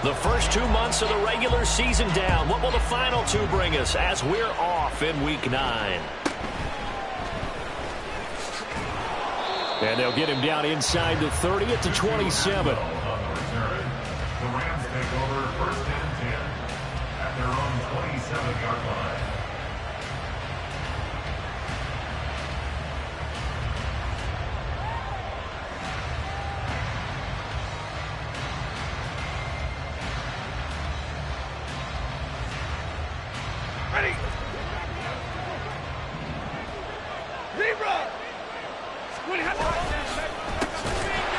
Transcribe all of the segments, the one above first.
The first 2 months of the regular season down. What will the final two bring us as we're off in Week 9? And they'll get him down inside the 30 at the 27. The Rams take over 1st and 10 at their own 27-yard line. Ready. Zebra.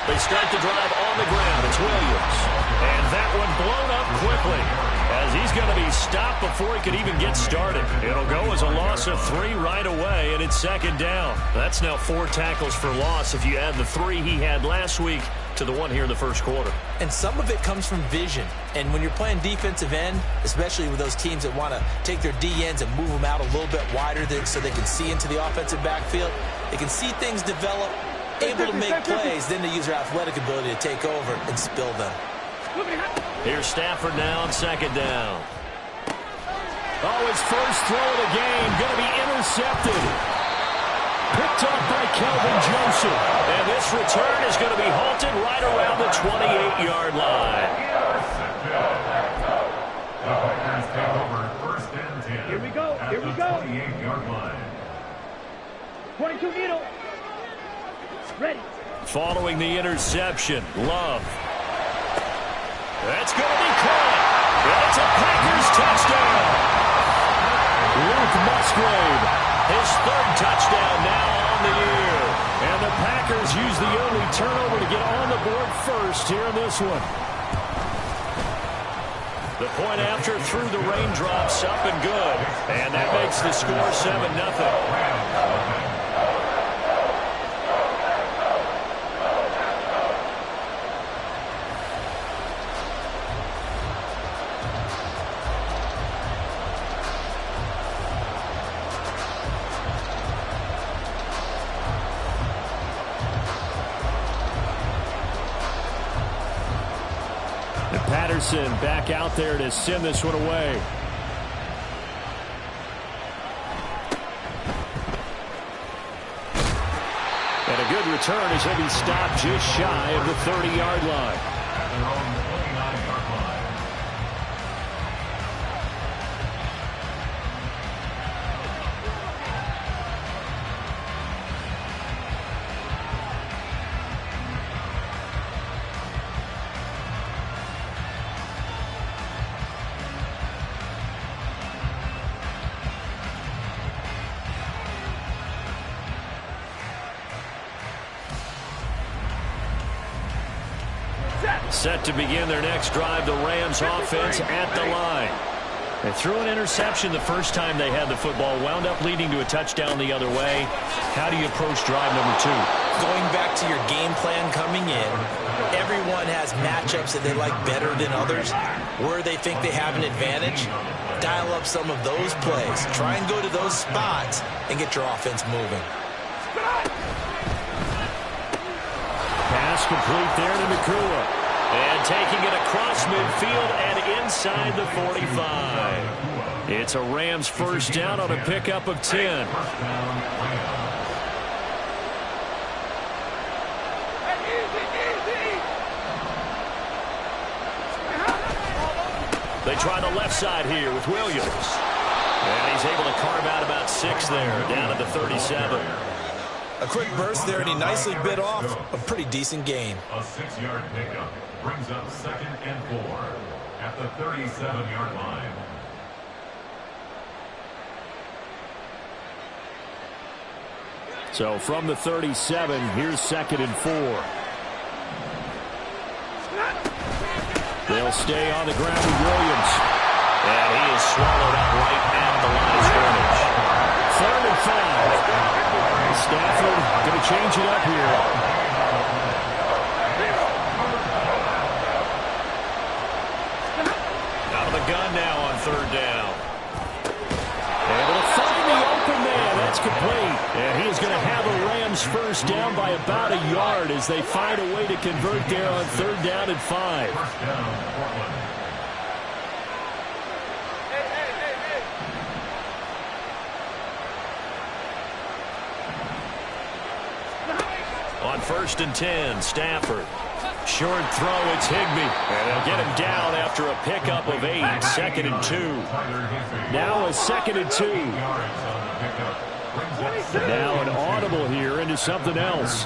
They start the drive on the ground. It's Williams. And that one blown up quickly as he's going to be stopped before he could even get started. It'll go as a loss of 3 right away, and it's 2nd down. That's now 4 tackles for loss if you add the 3 he had last week to the 1 here in the first quarter. And some of it comes from vision. And when you're playing defensive end, especially with those teams that want to take their D-ends and move them out a little bit wider so they can see into the offensive backfield, they can see things develop, able to make plays, then they use their athletic ability to take over and spill them. Here's Stafford now on 2nd down. Oh, his first throw of the game going to be intercepted. Picked up by Kelvin Joseph. And this return is going to be halted right around the 28-yard line. The Packers take over 1st and 10. Here we go. Here we go. 28-yard line. 22 middle. Ready. Following the interception, Love. That's going to be caught. And it's a Packers touchdown. Luke Musgrave, his 3rd touchdown now on the year. And the Packers use the only turnover to get on the board first here in this one. The point after through the raindrops up and good. And that makes the score 7-0. Patterson back out there to send this one away. And a good return as he'll be stopped just shy of the 30-yard line. At their own 29-yard line. Set to begin their next drive, the Rams offense at the line. They threw an interception the first time they had the football, wound up leading to a touchdown the other way. How do you approach drive number 2? Going back to your game plan coming in, everyone has matchups that they like better than others. Where they think they have an advantage, dial up some of those plays. Try and go to those spots and get your offense moving. Pass complete there to Nakua. And taking it across midfield and inside the 45. It's a Rams 1st down on a pickup of 10. They try the left side here with Williams. And he's able to carve out about 6 there, down at the 37. A quick burst there, and he nicely bit off a pretty decent gain. A 6-yard pickup brings up 2nd and 4 at the 37-yard line. So from the 37, here's 2nd and 4. They'll stay on the ground with Williams. And he is swallowed up right at the line of scrimmage. 3rd and 5. Stafford going to change it up here. Out of the gun now on 3rd down. Able to find the open man. That's complete. And he is going to have a Rams 1st down by about a yard as they find a way to convert there on 3rd down and 5. First down, Portland. on 1st and 10. Stafford. Short throw, it's Higbee. And they'll get him down after a pickup of 8. 2nd and 2. Now a 2nd and 2. Now an audible here into something else.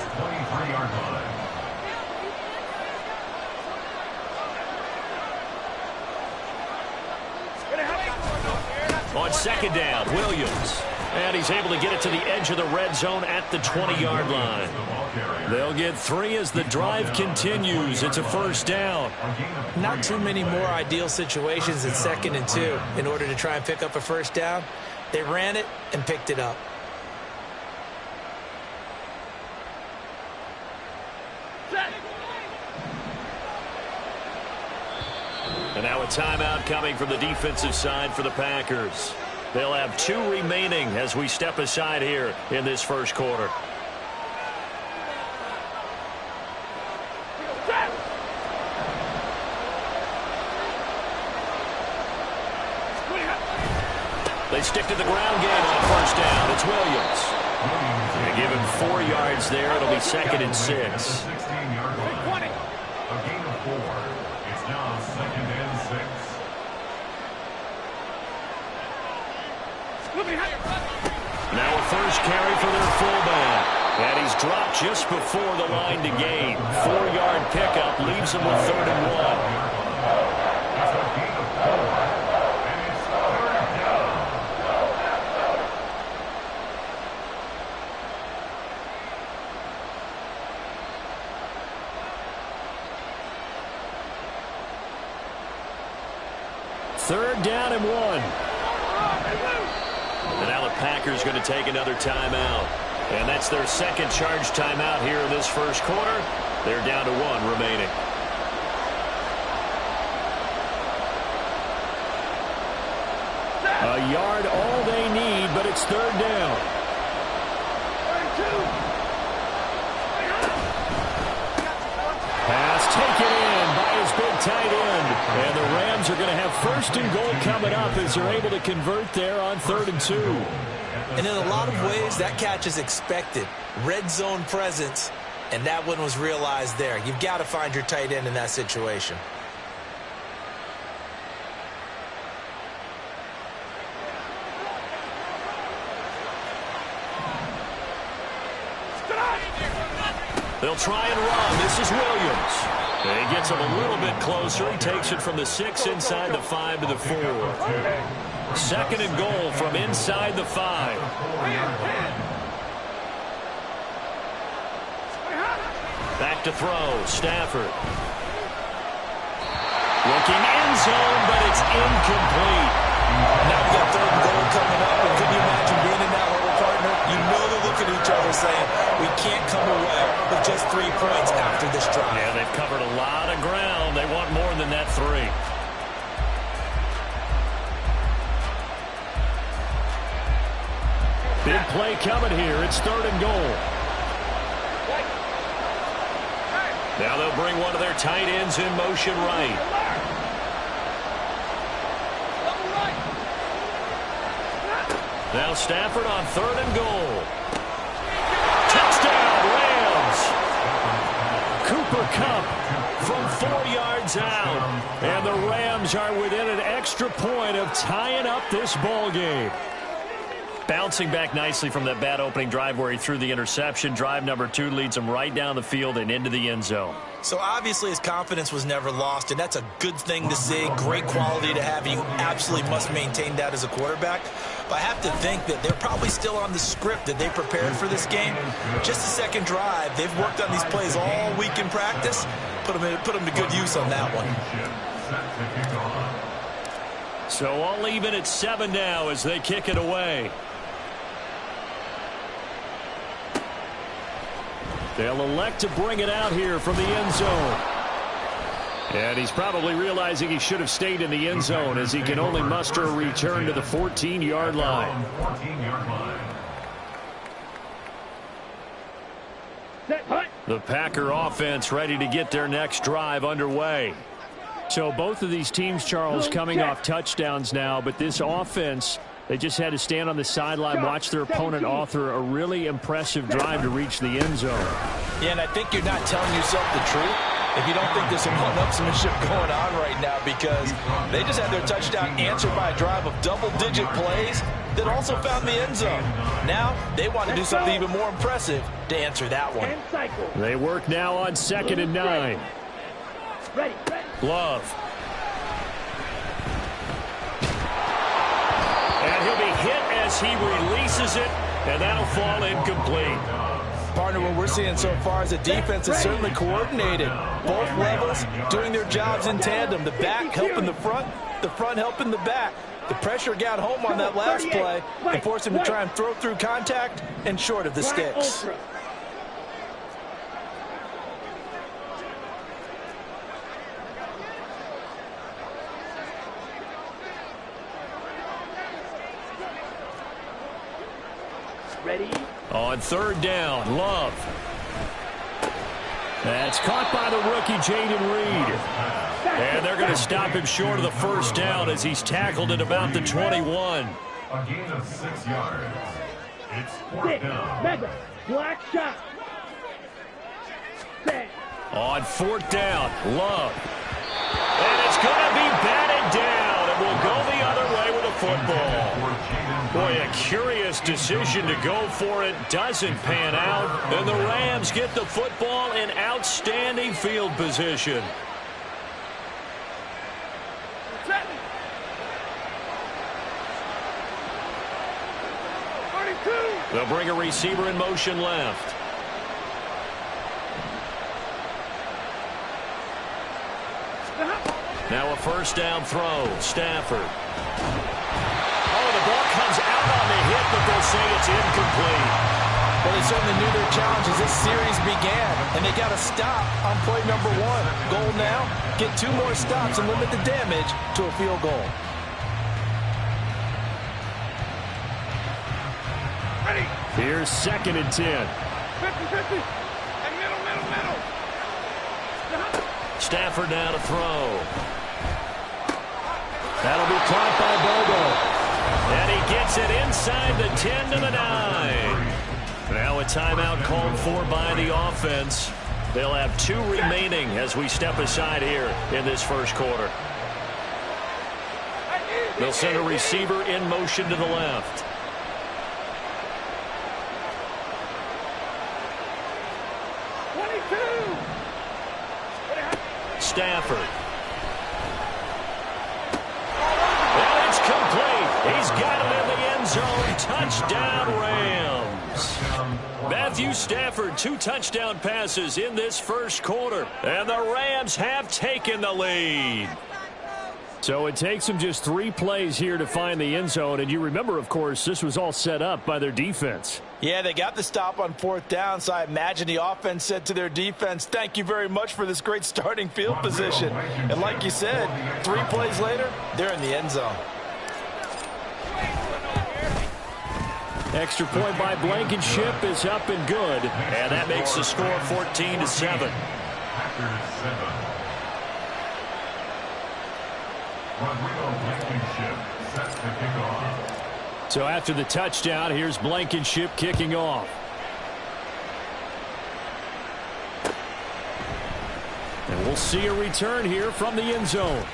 On 2nd down, Williams. And he's able to get it to the edge of the red zone at the 20-yard line. They'll get 3 as the drive continues. It's a 1st down. Not too many more ideal situations in 2nd and 2 in order to try and pick up a 1st down. They ran it and picked it up. And now a timeout coming from the defensive side for the Packers. They'll have 2 remaining as we step aside here in this 1st quarter. They stick to the ground game on 1st down. It's Williams. They give him 4 yards there. It'll be 2nd and 6. 16-yard line. A gain of 4. It's now 2nd and 6. Now a 1st carry for their fullback. And he's dropped just before the line to gain. 4-yard pickup leaves him with 3rd and 1. That's a gain of 4. And it's 3rd down. Third down and 1. And now the Packers going to take another timeout. And that's their 2nd charge timeout here in this 1st quarter. They're down to 1 remaining. A yard all they need, but it's 3rd down. Pass taken in by his big tight end. And the Rams are going to have 1st and goal coming up as they're able to convert there on 3rd and 2. And in a lot of ways, that catch is expected. Red zone presence, and that one was realized there. You've got to find your tight end in that situation. They'll try and run. This is Williams. And he gets him a little bit closer. He takes it from the 6 inside the 5 to the 4. 2nd and goal from inside the 5. Back to throw. Stafford. Looking end zone, but it's incomplete. Now we got 3rd and goal coming up. And can you imagine being in that hole, partner? You know they're looking at each other saying, we can't come away with just 3 points after this drive. Yeah, they've covered a lot of ground. They want more than that 3. Big play coming here. It's 3rd and goal. Now they'll bring one of their tight ends in motion right. Now Stafford on 3rd and goal. Touchdown, Rams. Cooper Kupp from 4 yards out. And the Rams are within an extra point of tying up this ball game. Bouncing back nicely from that bad opening drive where he threw the interception. Drive number 2 leads him right down the field and into the end zone. So obviously his confidence was never lost, and that's a good thing to see. Great quality to have. You absolutely must maintain that as a quarterback. But I have to think that they're probably still on the script that they prepared for this game. Just the 2nd drive. They've worked on these plays all week in practice. Put them to good use on that one. So all even at 7 now as they kick it away. They'll elect to bring it out here from the end zone. And he's probably realizing he should have stayed in the end zone as he can only muster a return to the 14-yard line. The Packer offense ready to get their next drive underway. So both of these teams, Charles, coming off touchdowns now, but this offense, They just had to stand on the sideline, watch their opponent author a really impressive drive to reach the end zone. Yeah, and I think you're not telling yourself the truth if you don't think there's some one-upsmanship going on right now, because they just had their touchdown answered by a drive of double-digit plays that also found the end zone. Now they want to do something even more impressive to answer that one. They work now on 2nd and 9. Ready. Love. And he'll be hit as he releases it, and that'll fall incomplete. Partner, what we're seeing so far is the defense is certainly coordinated. Both levels doing their jobs in tandem. The back helping the front helping the back. The pressure got home on that last play and forced him to try and throw through contact and short of the sticks. Ready? On 3rd down, Love. That's caught by the rookie, Jayden Reed. And they're going to stop him short of the 1st down as he's tackled at about the 21. A gain of 6 yards. It's 4th down. Mega. Black shot. Set. On 4th down, Love. And it's going to be batted down, and we'll go the other way with the football. Boy, a curious decision to go for it. Doesn't pan out. And the Rams get the football in outstanding field position. Set. 32. They'll bring a receiver in motion left. Now a 1st down throw. Stafford. Oh, the ball comes out on the hit, but they'll say it's incomplete. Well, they certainly knew their challenge as this series began, and they got to stop on play number 1. Goal now, get 2 more stops and limit the damage to a field goal. Ready. Here's 2nd and 10. 50-50. And middle. Stafford now to throw. That'll be caught by Bobo. And he gets it inside the 10 to the 9. Now a timeout called for by the offense. They'll have 2 remaining as we step aside here in this 1st quarter. They'll send a receiver in motion to the left. Stafford. And it's complete. He's got it in the end zone. Touchdown, Rams. Matthew Stafford, 2 touchdown passes in this 1st quarter. And the Rams have taken the lead. So it takes them just 3 plays here to find the end zone. And you remember, of course, this was all set up by their defense. Yeah, they got the stop on 4th down, so I imagine the offense said to their defense, thank you very much for this great starting field position. And like you said, 3 plays later, they're in the end zone. Extra point by Blankenship is up and good. And that makes the score 14-7. Rodrigo Blankenship sets the kickoff. So after the touchdown, here's Blankenship kicking off. And we'll see a return here from the end zone.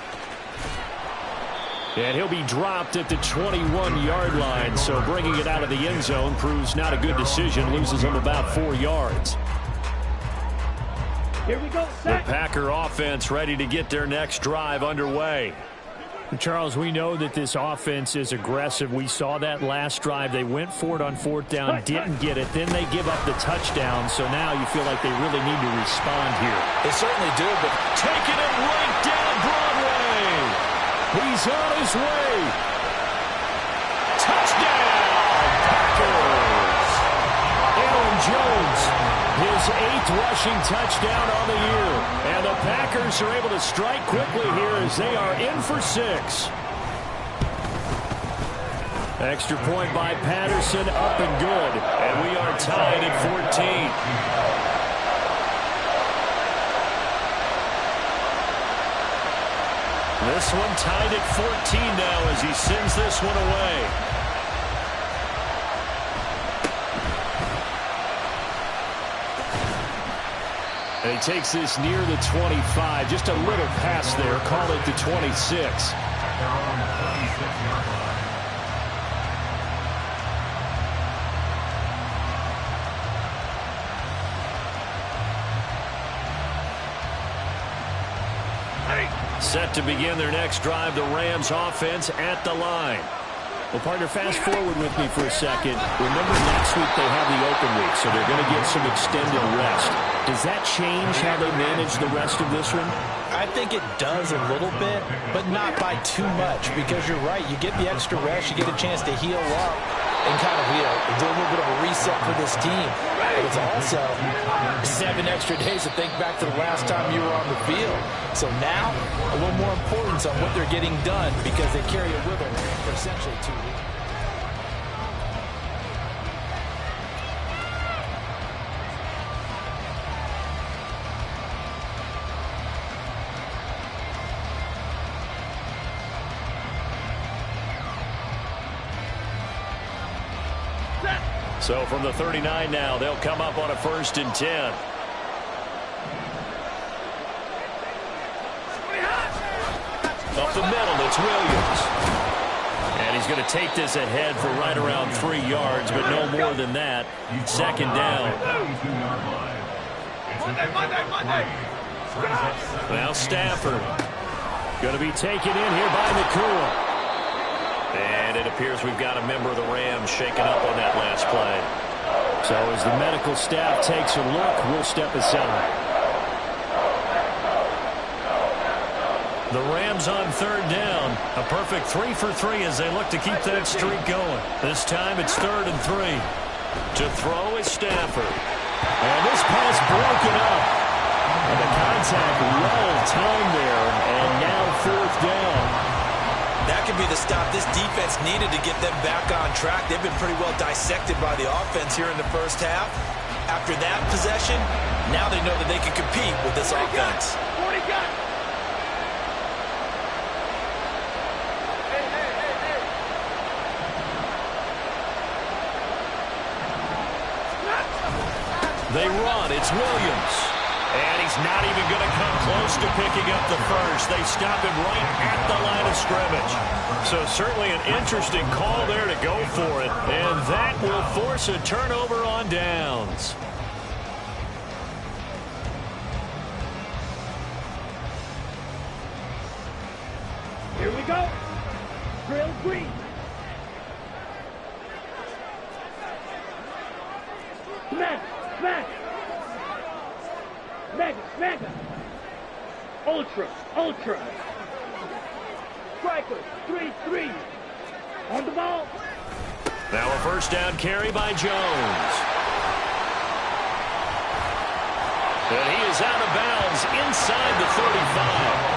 And he'll be dropped at the 21-yard line, so bringing it out of the end zone proves not a good decision. Loses him about 4 yards. Here we go. The Packer offense ready to get their next drive underway. Charles, we know that this offense is aggressive. We saw that last drive. They went for it on 4th down, didn't get it. Then they give up the touchdown. So now you feel like they really need to respond here. They certainly do, but taking it right down Broadway. He's on his way. Touchdown, Packers. Aaron Jones, his 8th rushing touchdown on the year. And the Packers are able to strike quickly here as they are in for 6. Extra point by Patterson, up and good. And we are tied at 14. This one tied at 14 now as he sends this one away. And he takes this near the 25. Just a little pass there. Call it the 26. At their own 26-yard line. Set to begin their next drive, the Rams offense at the line. Well, partner, fast forward with me for a second. Remember, next week they have the open week, so they're going to get some extended rest. Does that change how they manage the rest of this one? I think it does a little bit, but not by too much, because you're right. You get the extra rest, you get a chance to heal up and kind of, do a little bit of a reset for this team. But it's also 7 extra days to think back to the last time you were on the field. So now, a little more importance on what they're getting done, because they carry it with them for essentially 2 weeks. So from the 39 now, they'll come up on a 1st and 10. Up the middle, it's Williams. And he's going to take this ahead for right around 3 yards, but no more than that. 2nd down. Now Stafford. Going to be taken in here by Nakua. And it appears we've got a member of the Rams shaken up on that last play. So as the medical staff takes a look, we'll step aside. The Rams on 3rd down. A perfect 3 for 3 as they look to keep that streak going. This time it's 3rd and 3. To throw is Stafford. And this pass broken up. And the contact well timed there. And now 4th down. That could be the stop this defense needed to get them back on track. They've been pretty well dissected by the offense here in the first half. After that possession, now they know that they can compete with this offense. 40 got. They run. It's Williams. And he's not even going to come close to picking up the first. They stop him right at the line of scrimmage. So certainly an interesting call there to go for it. And that will force a turnover on downs. Here we go. Drill green. Smack, smack. Mega. Ultra. Striker, 3-3. On the ball. Now a 1st down carry by Jones. And he is out of bounds inside the 35.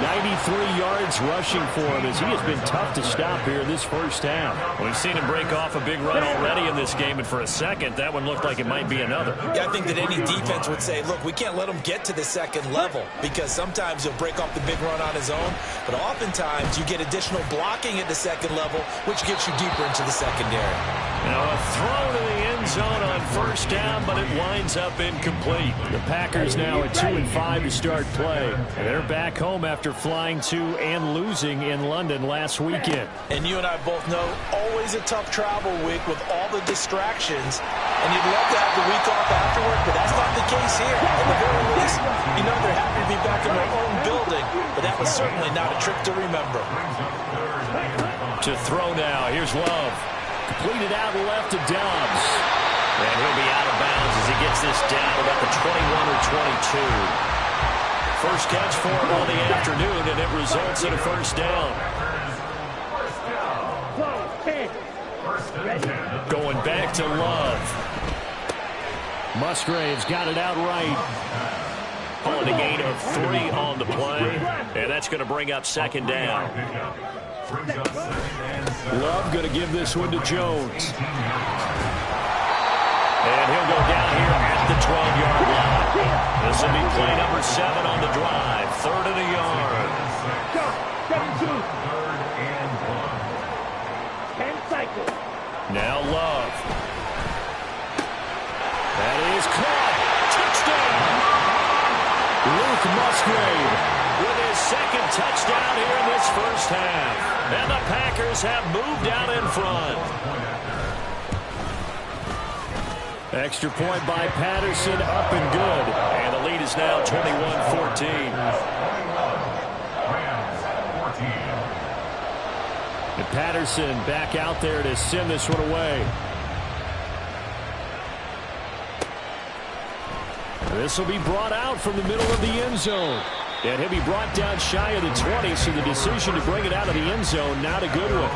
93 yards rushing for him as he has been tough to stop here this first half. We've seen him break off a big run already in this game, and for a second, that one looked like it might be another. Yeah, I think that any defense would say, look, we can't let him get to the 2nd level, because sometimes he'll break off the big run on his own, but oftentimes you get additional blocking at the 2nd level, which gets you deeper into the secondary. Now a throw to the end zone on 1st down, but it winds up incomplete. The Packers now at 2-5 to start play. And they're back home after flying to and losing in London last weekend. And you and I both know, always a tough travel week with all the distractions. And you'd love to have the week off afterward, but that's not the case here. At the very least, you know they're happy to be back in their own building, but that was certainly not a trip to remember. To throw now, here's Love. Completed out left to Dobbs. And he'll be out of bounds as he gets this down about the 21 or 22. First catch for him on the afternoon, and it results in a 1st down. Going back to Love. Musgraves got it out right. On a gain of 3 on the play, and that's going to bring up 2nd down. Love going to give this one to Jones. And he'll go down here at the 12-yard line. This will be play number 7 on the drive. 3rd and a yard. Go. 7-2. And cycle. Now Love. That is caught. Touchdown. Kenneth Musgrave with his second touchdown here in this first half. And the Packers have moved out in front. Extra point by Patterson, up and good. And the lead is now 21-14. And Patterson back out there to send this one away. This will be brought out from the middle of the end zone. And he'll be brought down shy of the 20, so the decision to bring it out of the end zone, not a good one.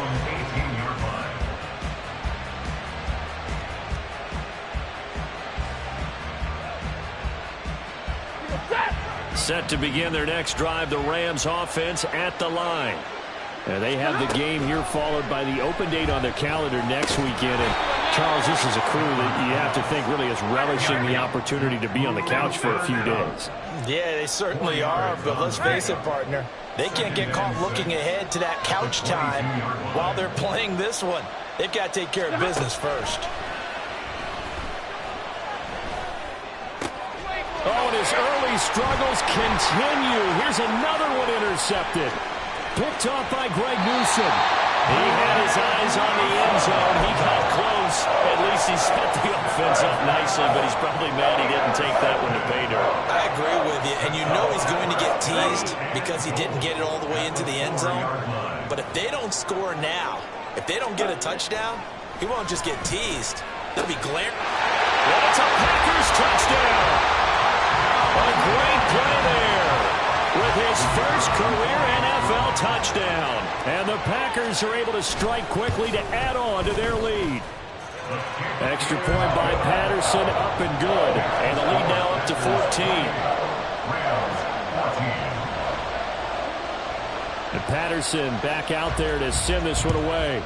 Set to begin their next drive, the Rams offense at the line. And they have the game here followed by the open date on their calendar next weekend. And Charles, this is a crew that you have to think really is relishing the opportunity to be on the couch for a few days. Yeah, they certainly are, but let's face it, partner. They can't get caught looking ahead to that couch time while they're playing this one. They've got to take care of business first. Oh, and his early struggles continue. Here's another one intercepted. Picked off by Greg Newsome. He had his eyes on the end zone. He got close. At least he set the offense up nicely, but he's probably mad he didn't take that one to pay dirt. I agree with you, and you know he's going to get teased because he didn't get it all the way into the end zone. But if they don't score now, if they don't get a touchdown, he won't just get teased. They'll be glaring. Well, it's a Packers touchdown. A great play there with his first career NFL touchdown. And the Packers are able to strike quickly to add on to their lead. Extra point by Patterson, up and good. And the lead now up to 14. And Patterson back out there to send this one away.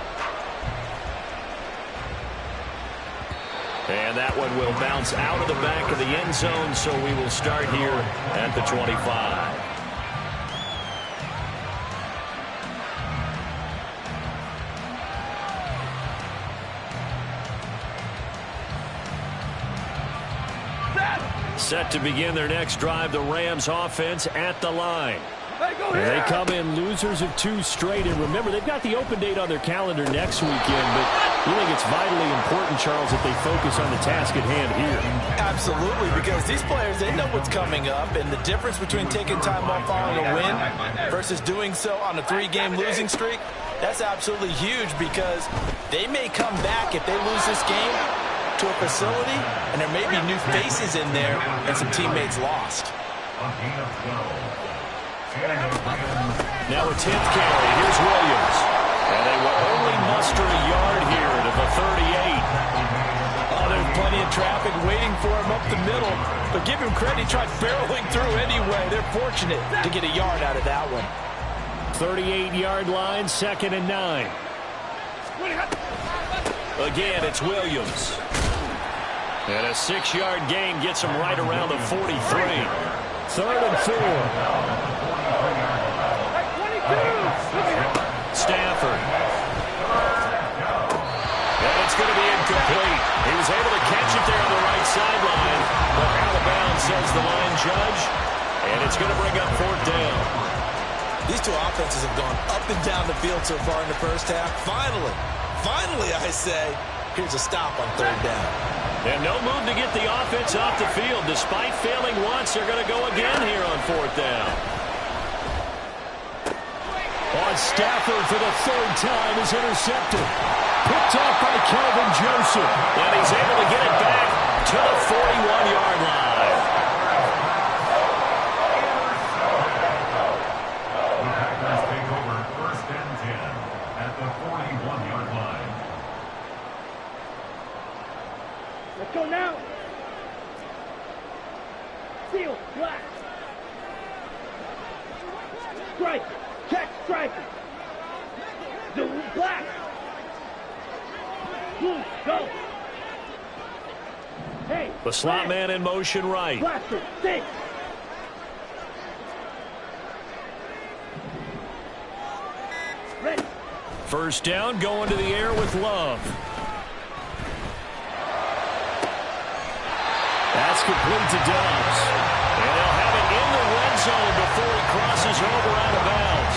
And that one will bounce out of the back of the end zone, so we will start here at the 25. Set to begin their next drive, the Rams offense at the line. And they come in losers of 2 straight. And remember, they've got the open date on their calendar next weekend, but we think it's vitally important, Charles, that they focus on the task at hand here. Absolutely, because these players, they know what's coming up, and the difference between taking time off following a win versus doing so on a 3-game losing streak, that's absolutely huge because they may come back if they lose this game to a facility, and there may be new faces in there and some teammates lost. Now a 10th carry. Here's Williams. And they will only muster a yard here to the 38. Oh, there's plenty of traffic waiting for him up the middle. But give him credit, he tried barreling through anyway. They're fortunate to get a yard out of that one. 38-yard line, 2nd and 9. Again, it's Williams. And a 6-yard gain gets him right around the 43. 3rd and 4. Stafford. And it's going to be incomplete. He was able to catch it there on the right sideline, but out of bounds, says the line judge. And it's going to bring up 4th down. These two offenses have gone up and down the field so far in the first half. Finally, I say, here's a stop on 3rd down. And no move to get the offense off the field. Despite failing once, they're going to go again here on 4th down. On Stafford for the 3rd time is intercepted. Picked off by Kelvin Joseph. And he's able to get it back to the 41-yard line. The Packers take over 1st and 10 at the 41-yard line. Let's go now. Seal, black. Strike, check, striker. Zoom, black. Blue, go. Hey. The slot man in motion right. Blaster, 6. Ready. 1st down, going to the air with Love. That's complete to Dobbs. And they'll have it in the red end zone before he crosses over out of bounds.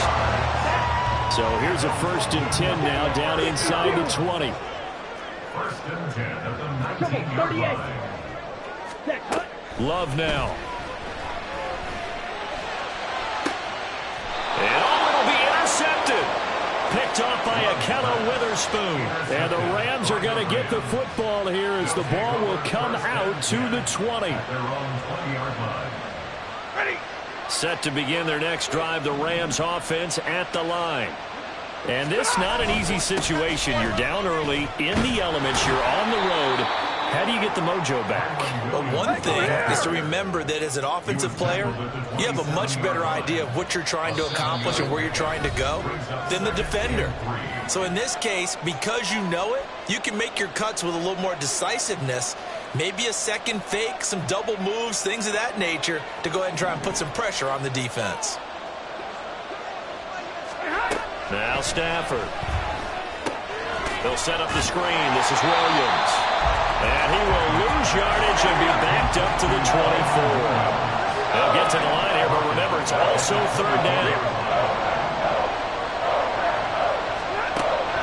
So here's a 1st and 10 now, down inside the 20. 1st and 10 at the 19-yard line. Love now. And it'll be intercepted. Picked off by Ahkello Witherspoon. And the Rams are going to get the football here as the ball will come out to the 20. Their own 20-yard line. Ready. Set to begin their next drive, the Rams offense at the line. And this not an easy situation. You're down early, in the elements, you're on the road. How do you get the mojo back? Well, one thing is to remember that as an offensive player, you have a much better idea of what you're trying to accomplish and where you're trying to go than the defender. So in this case, because you know it, you can make your cuts with a little more decisiveness, maybe a second fake, some double moves, things of that nature, to go ahead and try and put some pressure on the defense. Now Stafford. They'll set up the screen. This is Williams. And he will lose yardage and be backed up to the 24. They'll get to the line here, but remember, it's also 3rd down.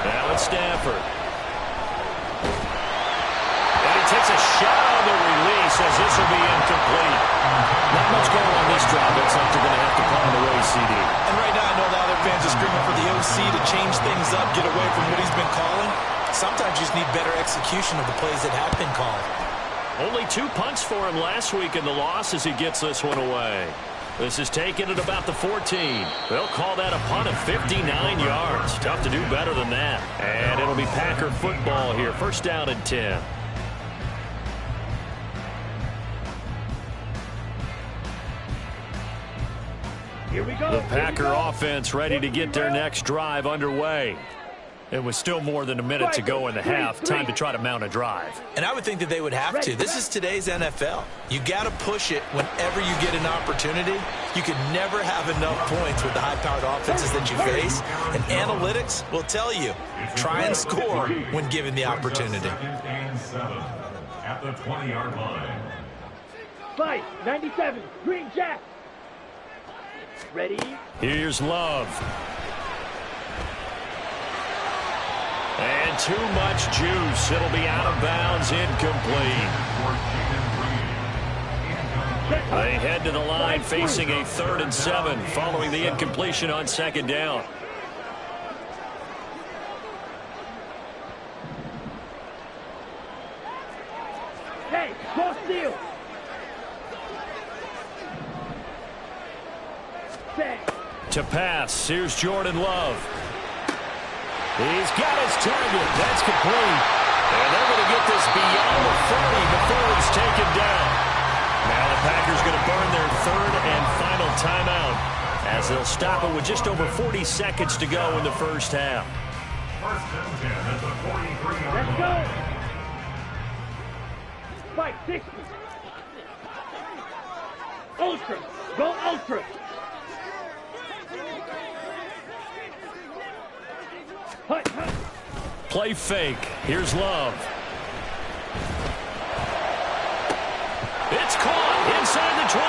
Now it's Stafford. And he takes a shot on the release as this will be incomplete. Not much going on this drive. Looks like they're going to have to punt it away, CD. And right now, I know a lot of their fans are screaming for the OC to change things up, get away from what he's been calling. Sometimes you just need better execution of the plays that have been called. Only 2 punts for him last week in the loss as he gets this one away. This is taken at about the 14. They'll call that a punt of 59 yards. Tough to do better than that. And it'll be Packer football here. 1st down and 10. Here we go. The Packer offense ready to get their next drive underway. It was still more than a minute to go in the half. Time to try to mount a drive. And I would think that they would have to. This is today's NFL. You got to push it whenever you get an opportunity. You can never have enough points with the high-powered offenses that you face. And analytics will tell you, try and score when given the opportunity. 2nd and 7 at the 20-yard line. Fight. 97. Green Jack. Ready. Here's Love. And too much juice. It'll be out of bounds, incomplete. They head to the line facing a 3rd and 7 following the incompletion on 2nd down. Hey, go steal. To pass, here's Jordan Love. He's got his target. That's complete. And they're going to get this beyond the 40 before he's taken down. Now the Packers going to burn their 3rd and final timeout as they'll stop it with just over 40 seconds to go in the 1st half. 1st and 10 at the 43-yard Let's line. go. Fight. 60. Ultra. Go Ultra. Hut, hut. Play fake. Here's Love. It's caught inside the 25.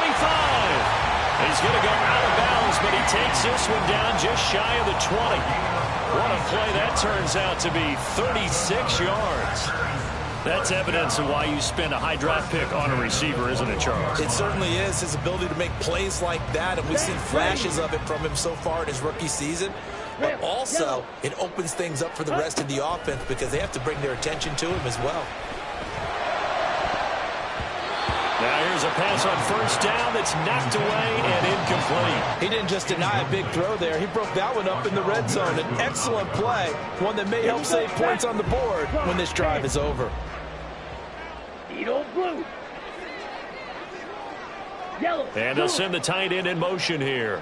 He's going to go out of bounds, but he takes this one down just shy of the 20. What a play that turns out to be. 36 yards. That's evidence of why you spend a high draft pick on a receiver, isn't it, Charles? It certainly is. His ability to make plays like that, and we've seen flashes of it from him so far in his rookie season. But also, it opens things up for the rest of the offense because they have to bring their attention to him as well. Now here's a pass on 1st down that's knocked away and incomplete. He didn't just deny a big throw there. He broke that one up in the red zone. An excellent play, one that may help save points on the board when this drive is over. Edo blue. Yellow. And they'll send the tight end in motion here.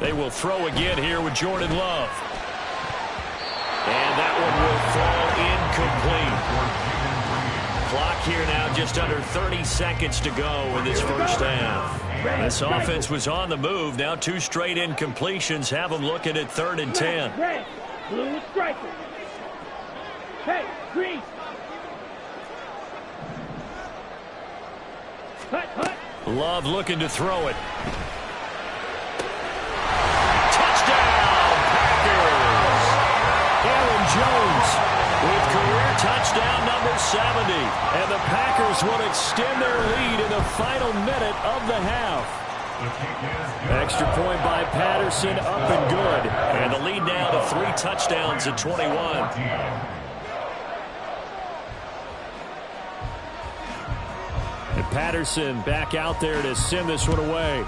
They will throw again here with Jordan Love. And that one will fall incomplete. Clock here now just under 30 seconds to go in this 1st half. This offense was on the move. Now 2 straight incompletions have them looking at 3rd and 10. Red, blue striker. Hey, green. Hut, hut. Love looking to throw it. Touchdown, Packers! Aaron Jones with career touchdown number 70. And the Packers will extend their lead in the final minute of the half. Extra point by Patterson, up and good. And the lead now to 3 touchdowns at 21. And Patterson back out there to send this one away.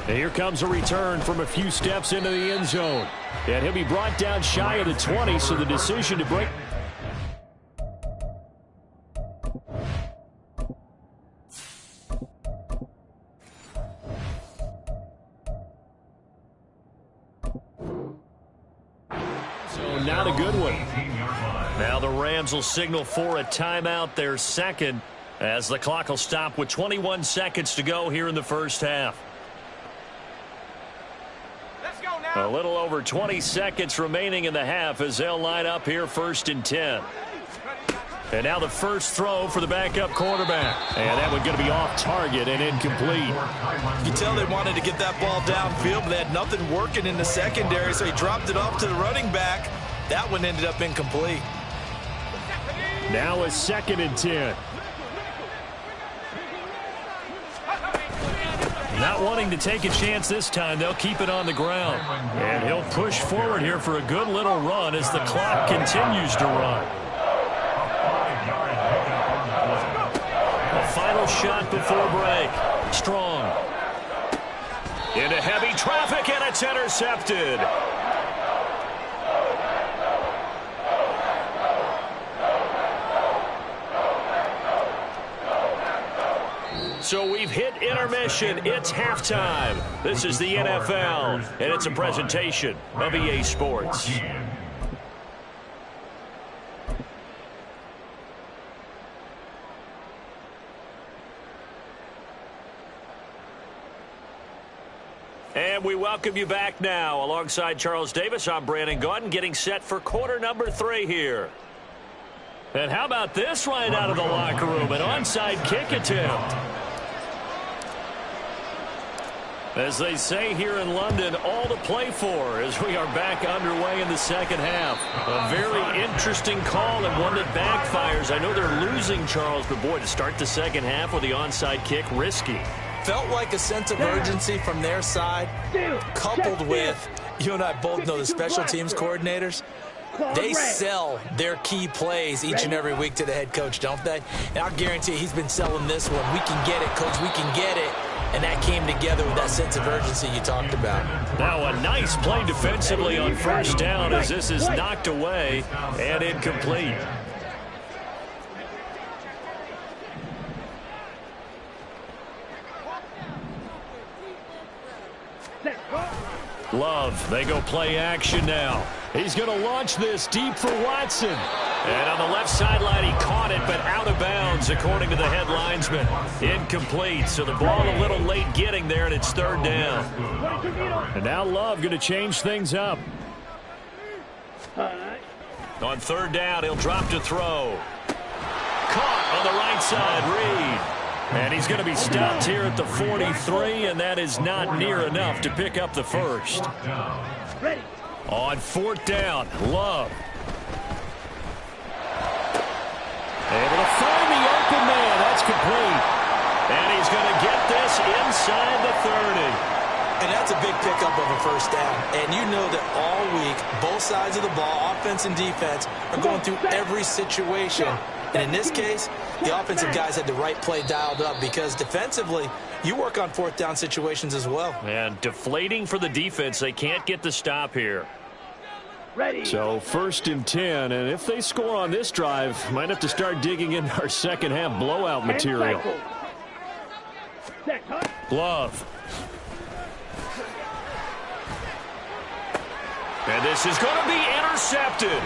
And here comes a return from a few steps into the end zone. And he'll be brought down shy of the 20, so the decision to break. So not a good one. Now the Rams will signal for a timeout, their second, as the clock will stop with 21 seconds to go here in the first half. A little over 20 seconds remaining in the half as they'll line up here 1st and 10. And now the first throw for the backup quarterback. And that one going to be off target and incomplete. You can tell they wanted to get that ball downfield, but they had nothing working in the secondary, so he dropped it off to the running back. That one ended up incomplete. Now a 2nd and 10. Not wanting to take a chance this time, they'll keep it on the ground. And he'll push forward here for a good little run as the clock continues to run. A final shot before break. Strong. Into heavy traffic, and it's intercepted. So we've hit intermission. It's halftime. This is the NFL, and it's a presentation of EA Sports. And we welcome you back now. Alongside Charles Davis, I'm Brandon Gaudin, getting set for quarter number 3 here. And how about this right out of the locker room? An onside kick attempt. As they say here in London, all to play for as we are back underway in the second half. A very interesting call and one that backfires. I know they're losing, Charles, but boy, to start the second half with the onside kick, risky. Felt like a sense of urgency from their side, coupled with, you and I both know the special teams coordinators, they sell their key plays each and every week to the head coach, don't they? And I'll guarantee he's been selling this one. We can get it, coach, we can get it. And that came together with that sense of urgency you talked about. Now a nice play defensively on first down as this is knocked away and incomplete. Love, they go play action now. He's going to launch this deep for Watson. And on the left sideline, he caught it, but out of bounds, according to the head linesman. Incomplete, so the ball a little late getting there, and it's 3rd down. And now Love going to change things up. On 3rd down, he'll drop to throw. Caught on the right side, Reed. And he's going to be stopped here at the 43, and that is not near enough to pick up the first. On 4th down, Love. Able to find the open man. That's complete. And he's going to get this inside the 30. And that's a big pickup of a first down. And you know that all week, both sides of the ball, offense and defense, are going through every situation. And in this case, the offensive guys had the right play dialed up because defensively, you work on 4th down situations as well. And deflating for the defense. They can't get the stop here. So 1st and 10, and if they score on this drive, might have to start digging into our second half blowout material. Love. And this is going to be intercepted.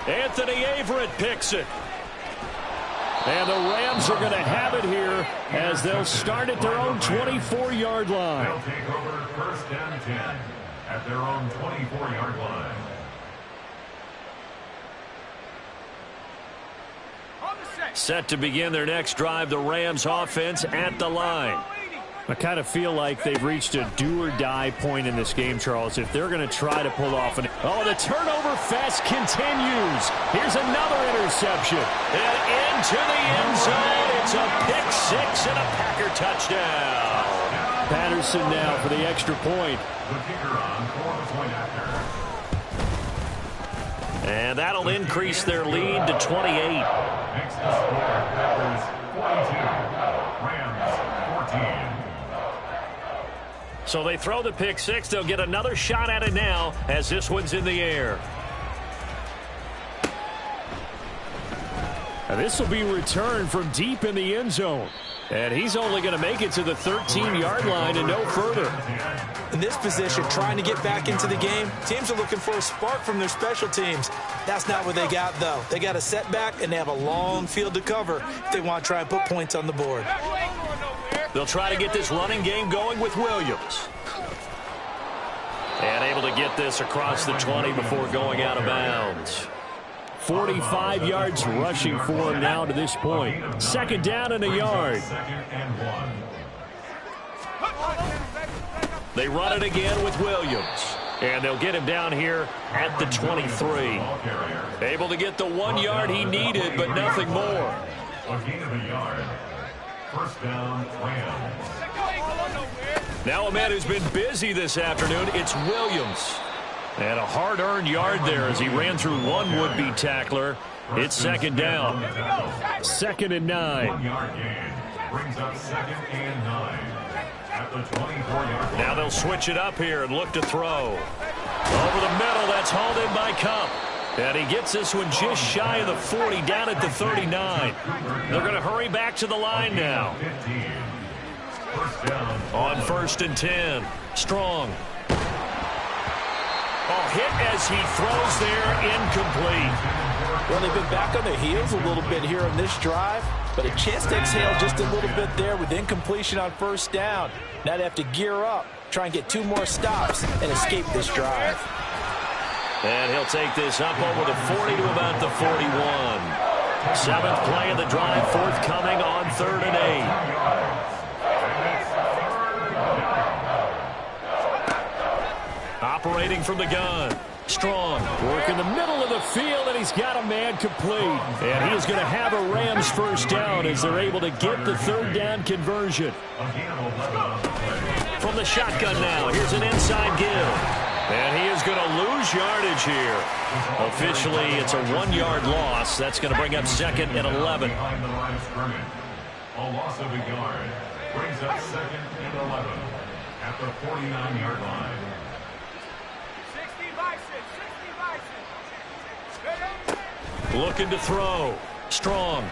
Anthony Averett picks it. And the Rams are going to have it here as they'll start at their own 24-yard line. They'll take over 1st and 10 at their own 24-yard line. Set to begin their next drive, the Rams offense at the line. I kind of feel like they've reached a do-or-die point in this game, Charles, if they're going to try to pull off an... Oh, the turnover fest continues. Here's another interception. And into the end zone. It's a pick six and a Packer touchdown. Patterson now for the extra point. The kicker on for the point after. And that'll increase their lead to 28. Next to score, Packers 42, Rams 14. So they throw the pick six. They'll get another shot at it now as this one's in the air. Now this will be returned from deep in the end zone. And he's only going to make it to the 13-yard line and no further. In this position, trying to get back into the game, teams are looking for a spark from their special teams. That's not what they got, though. They got a setback, and they have a long field to cover if they want to try and put points on the board. They'll try to get this running game going with Williams. And able to get this across the 20 before going out of bounds. 45 yards rushing for him now to this point. Second down and a yard. They run it again with Williams. And they'll get him down here at the 23. Able to get the 1 yard he needed, but nothing more. A gain of a yard. First down, Rams. Now a man who's been busy this afternoon, it's Williams. And a hard-earned yard there as he ran through one would-be tackler. It's second down. 2nd and 9. 1 yard gain. Brings up 2nd and 9. At the 24-yard line. Now they'll switch it up here and look to throw. Over the middle, that's hauled in by Kupp. And he gets this one just shy of the 40, down at the 39. They're going to hurry back to the line now. First down. On 1st and 10. Strong. Oh, hit as he throws there, incomplete. Well, they've been back on their heels a little bit here on this drive, but a chance to exhale just a little bit there with incompletion on 1st down. Now they have to gear up, try and get 2 more stops, and escape this drive. And he'll take this up over the 40 to about the 41. 7th play of the drive, forthcoming on 3rd and 8. Operating from the gun. Strong. Work in the middle of the field, and he's got a man complete. And he is going to have a Rams first down as they're able to get the 3rd down conversion. From the shotgun now, here's an inside give. And he is going to lose yardage here. Officially, it's a 1-yard loss. That's going to bring up 2nd and 11. Behind the line of scrimmage. A loss of a yard. Brings up 2nd and 11. At the 49-yard line. Looking to throw. Strong.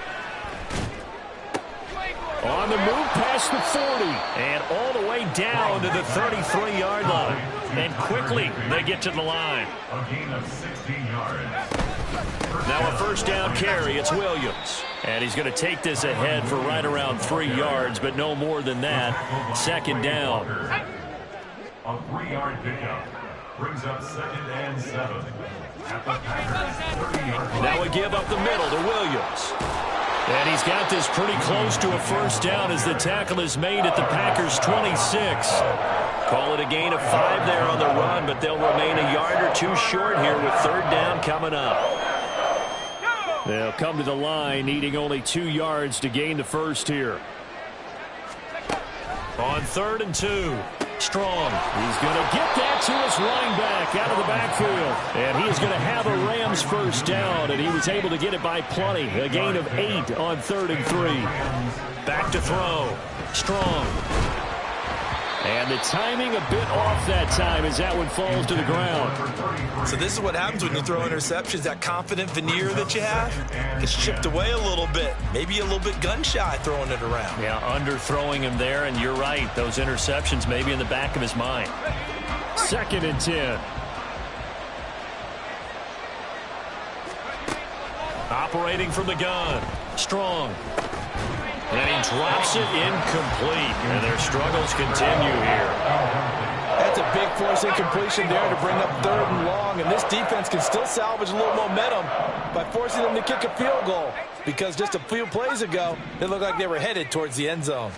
On the move past the 40. And all the way down to the 33-yard line. And quickly they get to the line. A gain of 16 yards. Now a first down carry. It's Williams. And he's going to take this ahead for right around 3 yards, but no more than that. 2nd down. A 3-yard pickup. Brings up 2nd and 7. At the Packers 30-yard line. Now a give up the middle to Williams. And he's got this pretty close to a first down as the tackle is made at the Packers 26. Call it a gain of 5 there on the run, but they'll remain a yard or 2 short here with 3rd down coming up. They'll come to the line needing only 2 yards to gain the first here. On 3rd and 2. Strong. He's going to get that to his running back out of the backfield. And he is going to have a Rams first down, and he was able to get it by plenty. A gain of 8 on 3rd and 3. Back to throw. Strong. And the timing a bit off that time as that one falls to the ground. So this is what happens when you throw interceptions. That confident veneer that you have gets chipped away a little bit. Maybe a little bit gun-shy throwing it around. Yeah, underthrowing him there, and you're right. Those interceptions may be in the back of his mind. 2nd and 10. Operating from the gun. Strong. And he drops it incomplete. And their struggles continue here. That's That's a big force incompletion there to bring up 3rd and long, and this defense can still salvage a little momentum by forcing them to kick a field goal, because just a few plays ago, it looked like they were headed towards the end zone.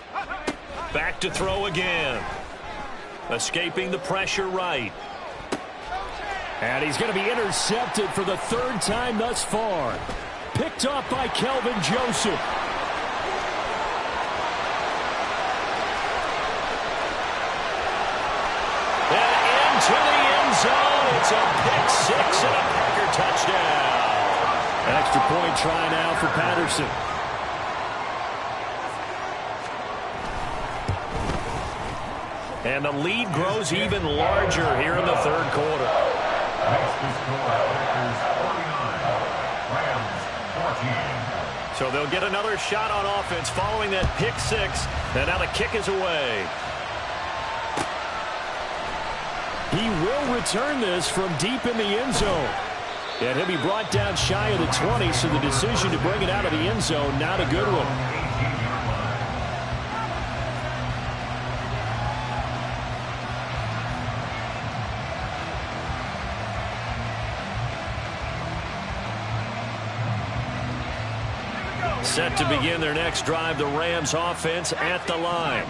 Back to throw again. Escaping the pressure right. And he's going to be intercepted for the 3rd time thus far. Picked off by Kelvin Joseph. And into the end zone. It's a pick 6 and a Packer touchdown. An extra point try now for Patterson. And the lead grows even larger here in the 3rd quarter. So they'll get another shot on offense following that pick 6. And now the kick is away. He will return this from deep in the end zone. And he'll be brought down shy of the 20, so the decision to bring it out of the end zone, not a good one. Set to begin their next drive, the Rams offense at the line.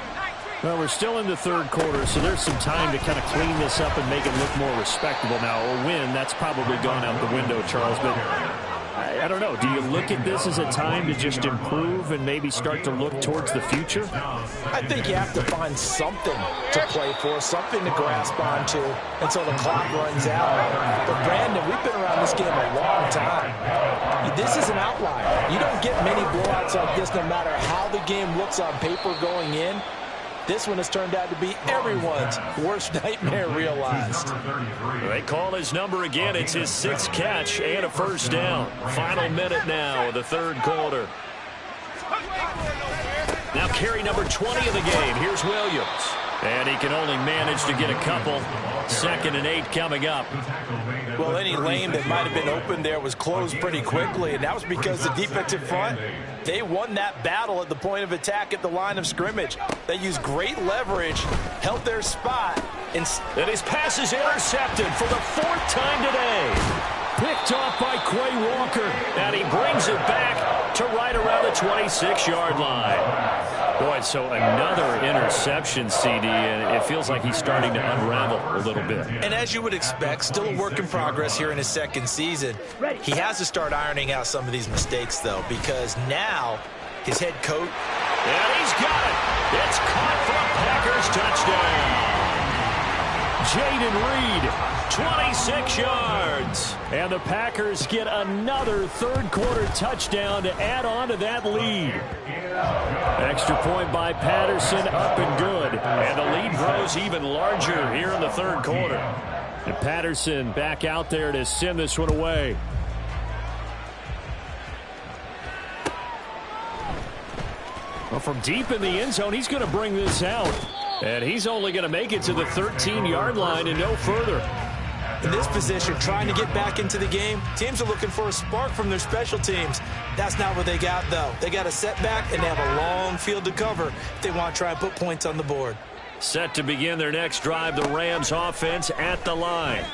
Well, we're still in the 3rd quarter, so there's some time to kind of clean this up and make it look more respectable. Now, a win, that's probably gone out the window, Charles, but I don't know. Do you look at this as a time to just improve and maybe start to look towards the future? I think you have to find something to play for, something to grasp onto until the clock runs out. But, Brandon, we've been around this game a long time. This is an outlier. You don't get many blowouts like this no matter how the game looks on paper going in. This one has turned out to be everyone's worst nightmare realized. They call his number again. It's his 6th catch and a 1st down. Final minute now of the 3rd quarter. Now carry number 20 of the game. Here's Williams. And he can only manage to get a couple. 2nd and 8 coming up. Well, any lane that might have been open there was closed pretty quickly, and that was because the defensive front, they won that battle at the point of attack at the line of scrimmage. They used great leverage, held their spot. And his pass is intercepted for the 4th time today. Picked off by Quay Walker. And he brings it back to right around the 26-yard line. Boy, so another interception, CD, and it feels like he's starting to unravel a little bit. And as you would expect, still a work in progress here in his 2nd season. He has to start ironing out some of these mistakes, though, because now his head coach. And he's got it. It's caught for a Packers touchdown. Jayden Reed. 26 yards. And the Packers get another 3rd quarter touchdown to add on to that lead. Extra point by Patterson, up and good. And the lead grows even larger here in the 3rd quarter. And Patterson back out there to send this one away. Well, from deep in the end zone, he's going to bring this out. And he's only going to make it to the 13-yard line and no further. In this position, trying to get back into the game, teams are looking for a spark from their special teams. That's not what they got, though. They got a setback, and they have a long field to cover if they want to try and put points on the board. Set to begin their next drive, the Rams offense at the line.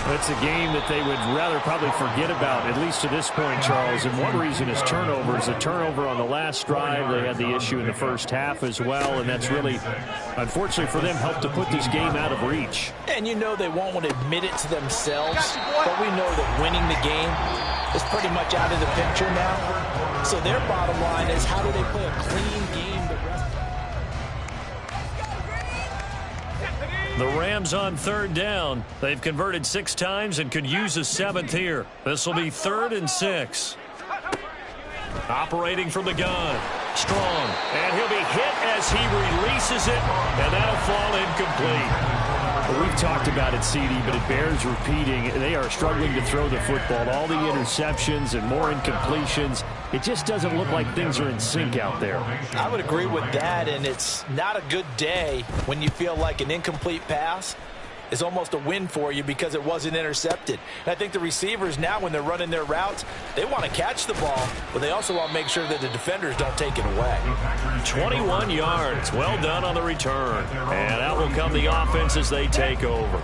It's a game that they would rather probably forget about, at least to this point, Charles. And one reason is turnovers. A turnover on the last drive. They had the issue in the first half as well, and that's really, unfortunately for them, helped to put this game out of reach. And you know they won't want to admit it to themselves, but we know that winning the game is pretty much out of the picture now. So their bottom line is, how do they play a clean game? The Rams on 3rd down. They've converted 6 times and could use a 7th here. This will be 3rd and 6. Operating from the gun. Strong. And he'll be hit as he releases it. And that'll fall incomplete. Well, we've talked about it, CD, but it bears repeating. They are struggling to throw the football. All the interceptions and more incompletions. It just doesn't look like things are in sync out there. I would agree with that, and it's not a good day when you feel like an incomplete pass is almost a win for you because it wasn't intercepted. And I think the receivers now, when they're running their routes, they want to catch the ball, but they also want to make sure that the defenders don't take it away. 21 yards. Well done on the return. And out will come the offense as they take over.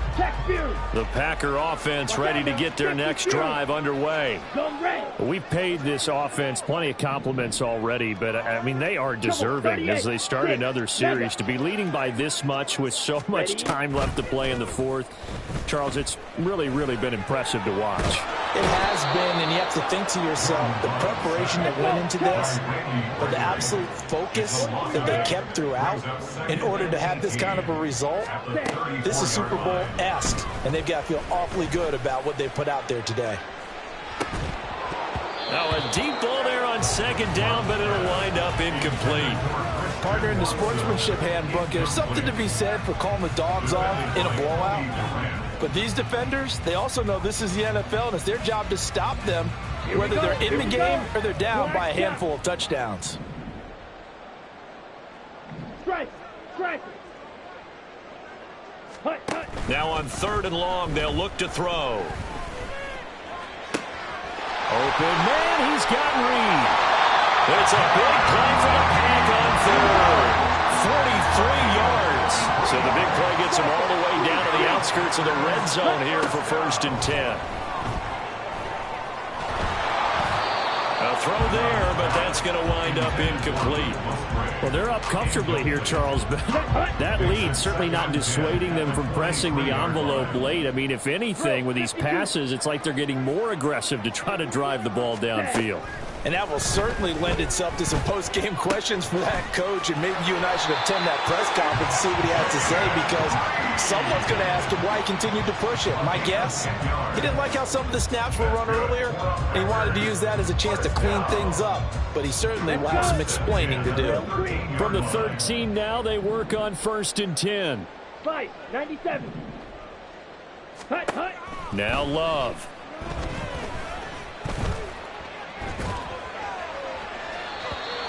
The Packer offense ready to get their next drive underway. We've paid this offense plenty of compliments already, but, I mean, they are deserving as they start another series to be leading by this much with so much time left to play in the fourth. Charles, it's really been impressive to watch. It has been, and you have to think to yourself, the preparation that went into this, but the absolute focus that they kept throughout in order to have this kind of a result. This is Super Bowl-esque, and they've got to feel awfully good about what they put out there today. Now a deep ball there on second down, but it'll wind up incomplete. Partner, in the sportsmanship handbook, there's something to be said for calling the dogs off in a blowout. But these defenders, they also know this is the NFL, and it's their job to stop them, whether they're in the game or they're down by a handful of touchdowns. Strike. Now on 3rd and long, they'll look to throw. Open man, he's got Reed. It's a big play for the Pack on 3rd. 43 yards. So the big play gets him all the way down to the outskirts of the red zone here for 1st and 10. A throw there, but that's going to wind up incomplete. Well, they're up comfortably here, Charles, but that lead certainly not dissuading them from pressing the envelope late. I mean, if anything, with these passes, it's like they're getting more aggressive to try to drive the ball downfield. And that will certainly lend itself to some post-game questions for that coach, and maybe you and I should attend that press conference to see what he has to say, because someone's going to ask him why he continued to push it. My guess, he didn't like how some of the snaps were run earlier, and he wanted to use that as a chance to clean things up, but he certainly will have some explaining to do. From the 13 now, they work on 1st and 10. 97. Hut. Now Love.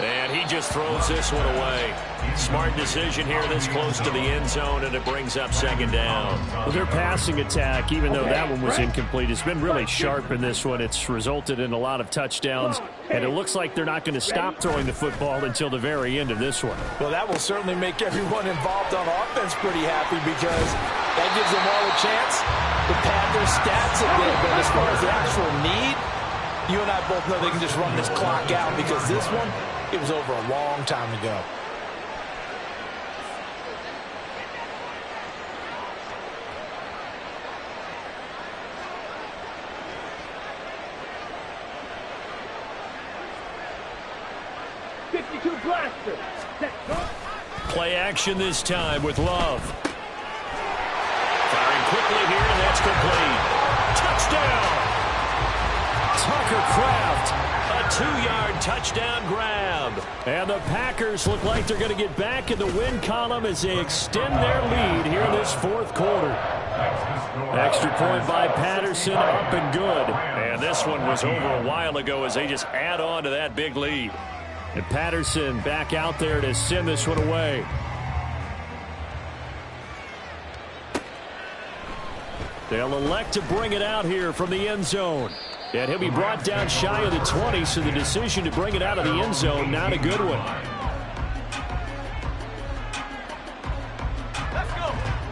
And he just throws this one away. Smart decision here this close to the end zone, and it brings up 2nd down. Well, their passing attack, even though that one was incomplete, has been really sharp in this one. It's resulted in a lot of touchdowns, and it looks like they're not going to stop throwing the football until the very end of this one. Well, that will certainly make everyone involved on offense pretty happy, because that gives them all a chance to pad their stats a bit. But as far as the actual need, you and I both know they can just run this clock out, because this one, it was over a long time ago. Blaster. Play action this time with Love. Firing quickly here, and that's complete. Touchdown! Tucker Kraft, a 2-yard touchdown grab. And the Packers look like they're going to get back in the win column as they extend their lead here in this 4th quarter. Extra point by Patterson, up and good. And this one was over a while ago as they just add on to that big lead. And Patterson back out there to send this one away. They'll elect to bring it out here from the end zone. And he'll be brought down shy of the 20, so the decision to bring it out of the end zone, not a good one.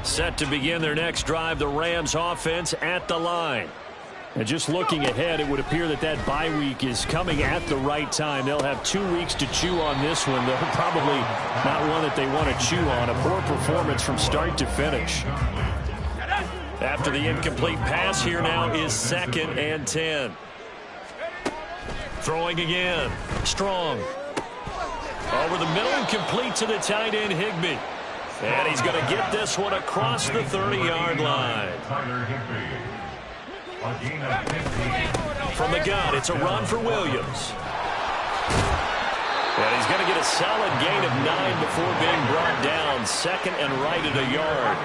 Set to begin their next drive, the Rams offense at the line. And just looking ahead, it would appear that that bye week is coming at the right time. They'll have 2 weeks to chew on this one, though probably not one that they want to chew on. A poor performance from start to finish. After the incomplete pass, here now is 2nd and 10. Throwing again. Strong. Over the middle and complete to the tight end, Higbee. And he's going to get this one across the 30-yard line. From the gun, it's a run for Williams. And he's going to get a solid gain of 9 before being brought down. 2nd and right at a yard.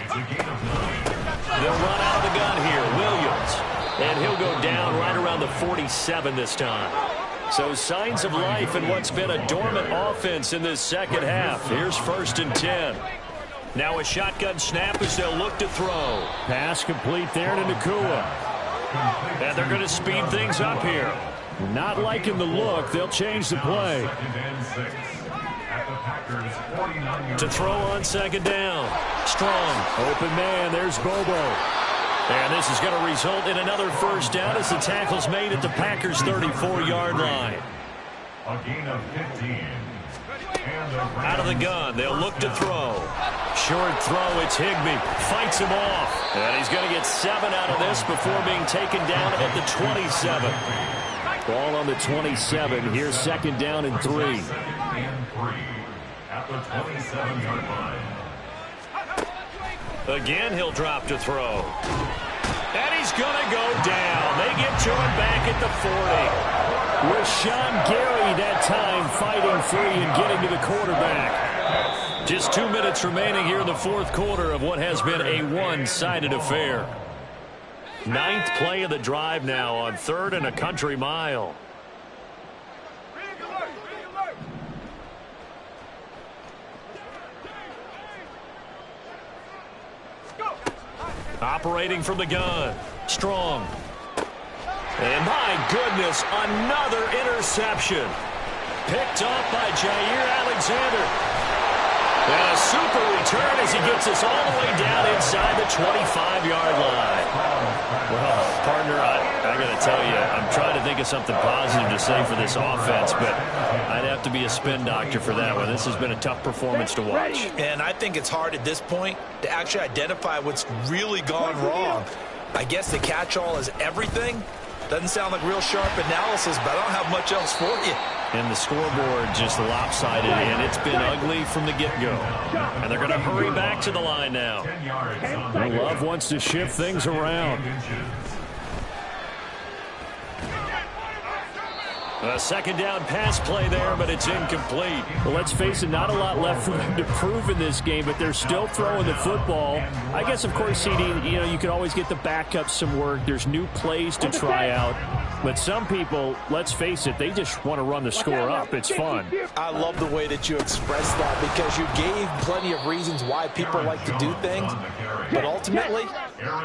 They'll run out of the gun here. Williams. And he'll go down right around the 47 this time. So signs of life in what's been a dormant offense in this second half. Here's 1st and 10. Now a shotgun snap as they'll look to throw. Pass complete there to Nacua. And they're going to speed things up here. Not liking the look. They'll change the play. To throw on second down. Strong. Open man. There's Bobo. And this is going to result in another first down as the tackle's made at the Packers' 34-yard line. A gain of 15. Out of the gun, they'll look to throw. Short throw, it's Higbee. Fights him off. And he's going to get 7 out of this before being taken down at the 27. Ball on the 27. Here's second down and 3. At the 27-yard line. Again, he'll drop to throw. And he's going to go down. They get to him back at the 40. Rashawn Gary that time fighting free and getting to the quarterback. Just 2 minutes remaining here in the fourth quarter of what has been a one-sided affair. 9th play of the drive now on 3rd and a country mile. Operating from the gun. Strong. And my goodness, another interception. Picked off by Jair Alexander. And a super return as he gets us all the way down inside the 25-yard line. Well, partner, I got to tell you, I'm trying to think of something positive to say for this offense, but I'd have to be a spin doctor for that one. This has been a tough performance to watch. And I think it's hard at this point to actually identify what's really gone wrong. I guess the catch-all is everything. Doesn't sound like real sharp analysis, but I don't have much else for you. And the scoreboard just lopsided, and it's been ugly from the get-go. And they're going to hurry back to the line now. Love wants to shift things around. A second down pass play there, but it's incomplete. Well, let's face it, not a lot left for them to prove in this game, but they're still throwing the football. I guess, of course, CD, you can always get the backup some work. There's new plays to try out. But some people, let's face it, they just want to run the score up. It's fun. I love the way that you expressed that because you gave plenty of reasons why people like to do things. But ultimately,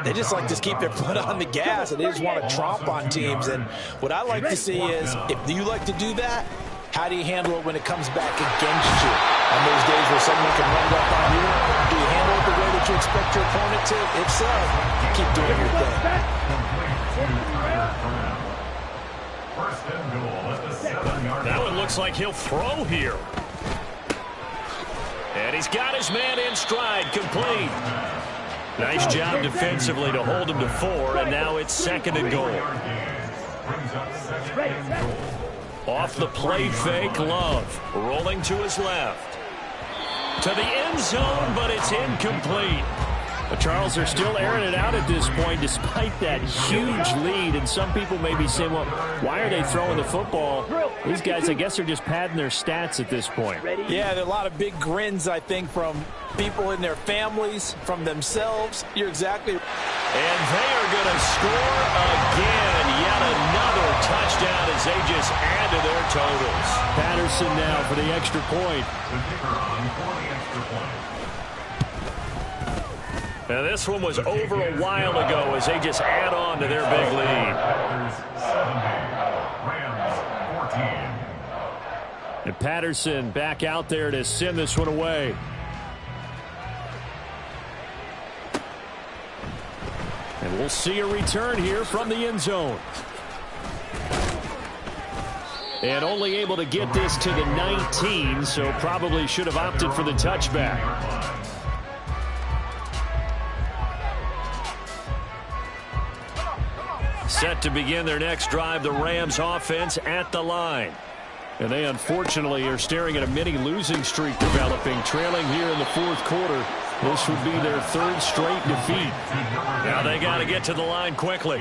they just like to keep their foot on the gas and they just want to tromp on teams. And what I like to see is, if you like to do that, how do you handle it when it comes back against you? On those days where someone can run up on you, do you handle it the way that you expect your opponent to? If so, keep doing your thing. That one looks like he'll throw here. And he's got his man in stride, complete. Nice job defensively to hold him to 4, and now it's 2nd and goal. Off the play fake, Love. Rolling to his left. To the end zone, but it's incomplete. But Charles, they're still airing it out at this point despite that huge lead. And some people may be saying, well, why are they throwing the football? These guys, I guess, are just padding their stats at this point. Yeah, there are a lot of big grins, I think, from people in their families, from themselves. You're exactly right. And they are going to score again. Yet another touchdown as they just add to their totals. Patterson now for the extra point. Now this one was over a while ago as they just add on to their big lead. And Patterson back out there to send this one away. And we'll see a return here from the end zone. And only able to get this to the 19, so probably should have opted for the touchback. Set to begin their next drive, the Rams offense at the line. And they unfortunately are staring at a mini losing streak developing, trailing here in the fourth quarter. This would be their 3rd straight defeat. Now they got to get to the line quickly.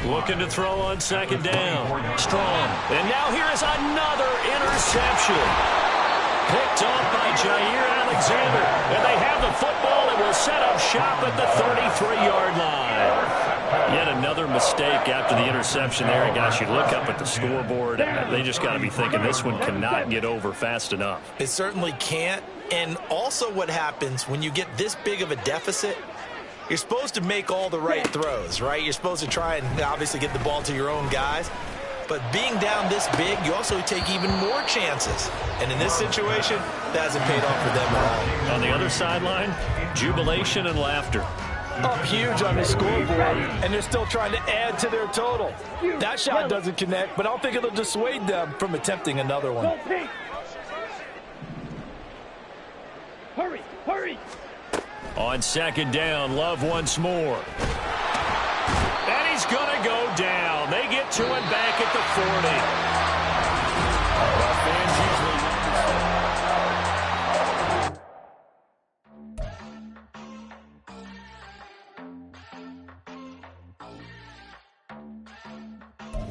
Looking to throw on second down. Strong. And now here is another interception. Picked off by Jair Alexander. And they have the football and will set up shop at the 33-yard line. Yet another mistake after the interception there. And, gosh, you look up at the scoreboard. They just got to be thinking this one cannot get over fast enough. It certainly can't. And also what happens when you get this big of a deficit, you're supposed to make all the right throws, right? You're supposed to try and obviously get the ball to your own guys. But being down this big, you also take even more chances. And in this situation, that hasn't paid off for them at all. On the other sideline, jubilation and laughter. Up huge on the scoreboard, and they're still trying to add to their total. That shot doesn't connect, but I don't think it'll dissuade them from attempting another one. Go pink. Hurry, hurry. On second down, Love once more. And he's going to go down. They get to him back at the 40.